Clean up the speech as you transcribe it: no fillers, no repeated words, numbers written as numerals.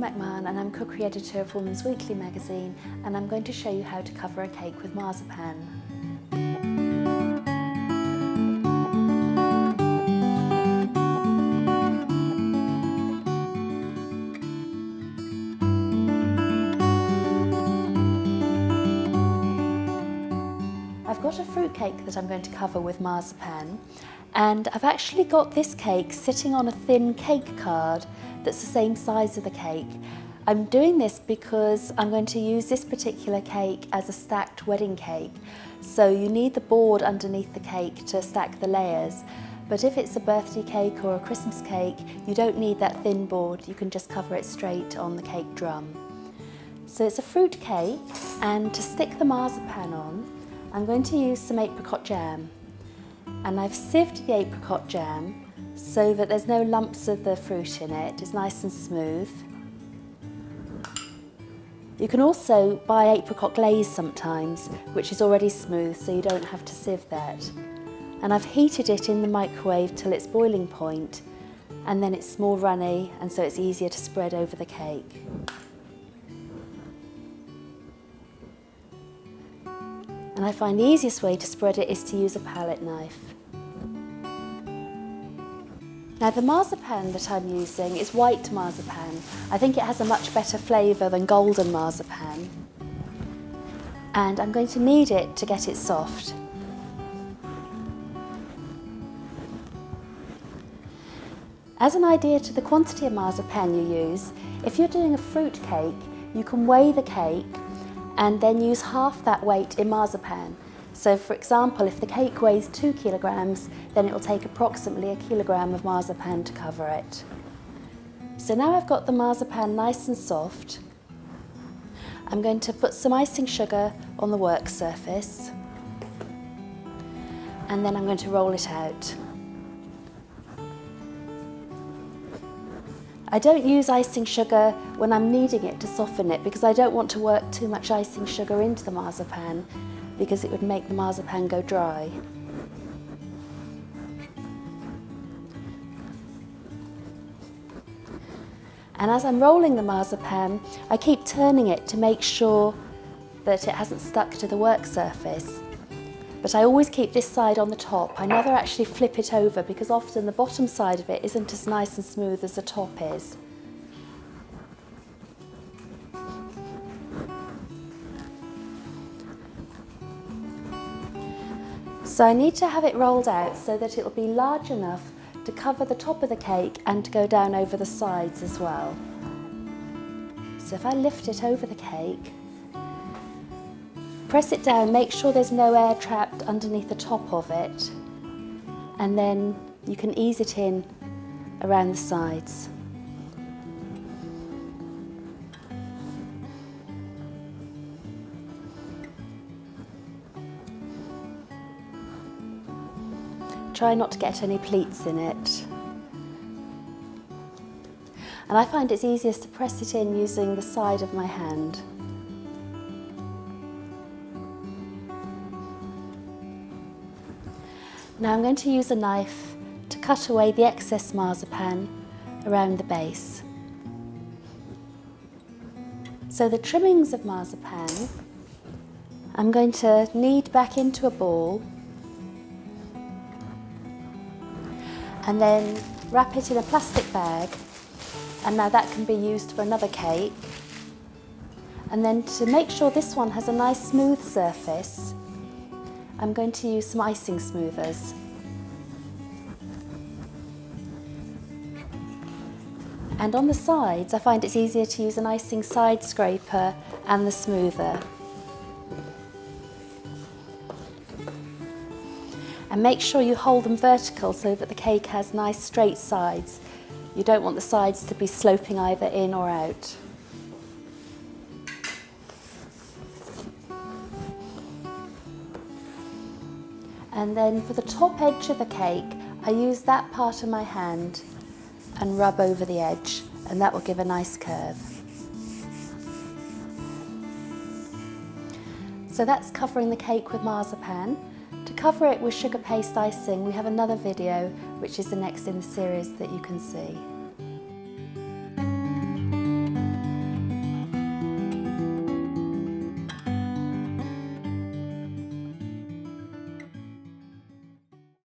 McMahon and I'm cookery editor of Woman's Weekly magazine, and I'm going to show you how to cover a cake with marzipan. I've got a fruit cake that I'm going to cover with marzipan, and I've actually got this cake sitting on a thin cake card that's the same size of the cake. I'm doing this because I'm going to use this particular cake as a stacked wedding cake. So you need the board underneath the cake to stack the layers. But if it's a birthday cake or a Christmas cake, you don't need that thin board. You can just cover it straight on the cake drum. So it's a fruit cake, and to stick the marzipan on, I'm going to use some apricot jam. And I've sieved the apricot jam so that there's no lumps of the fruit in it. It's nice and smooth. You can also buy apricot glaze sometimes, which is already smooth, so you don't have to sieve that. And I've heated it in the microwave till it's boiling point, and then it's more runny, and so it's easier to spread over the cake. And I find the easiest way to spread it is to use a palette knife. Now the marzipan that I'm using is white marzipan. I think it has a much better flavour than golden marzipan. And I'm going to knead it to get it soft. As an idea to the quantity of marzipan you use, if you're doing a fruit cake, you can weigh the cake and then use half that weight in marzipan. So for example, if the cake weighs 2 kilograms, then it will take approximately 1 kilogram of marzipan to cover it. So now I've got the marzipan nice and soft, I'm going to put some icing sugar on the work surface, and then I'm going to roll it out. I don't use icing sugar when I'm kneading it to soften it, because I don't want to work too much icing sugar into the marzipan, because it would make the marzipan go dry. And as I'm rolling the marzipan, I keep turning it to make sure that it hasn't stuck to the work surface. But I always keep this side on the top. I never actually flip it over, because often the bottom side of it isn't as nice and smooth as the top is. So I need to have it rolled out so that it will be large enough to cover the top of the cake and to go down over the sides as well. So if I lift it over the cake, press it down, make sure there's no air trapped underneath the top of it, and then you can ease it in around the sides. Try not to get any pleats in it. And I find it's easiest to press it in using the side of my hand. Now I'm going to use a knife to cut away the excess marzipan around the base. So the trimmings of marzipan, I'm going to knead back into a ball and then wrap it in a plastic bag, and now that can be used for another cake. And then to make sure this one has a nice smooth surface, I'm going to use some icing smoothers. And on the sides, I find it's easier to use an icing side scraper and the smoother. And make sure you hold them vertical so that the cake has nice straight sides. You don't want the sides to be sloping either in or out. And then for the top edge of the cake, I use that part of my hand and rub over the edge, and that will give a nice curve. So that's covering the cake with marzipan. To cover it with sugar paste icing, we have another video which is the next in the series that you can see.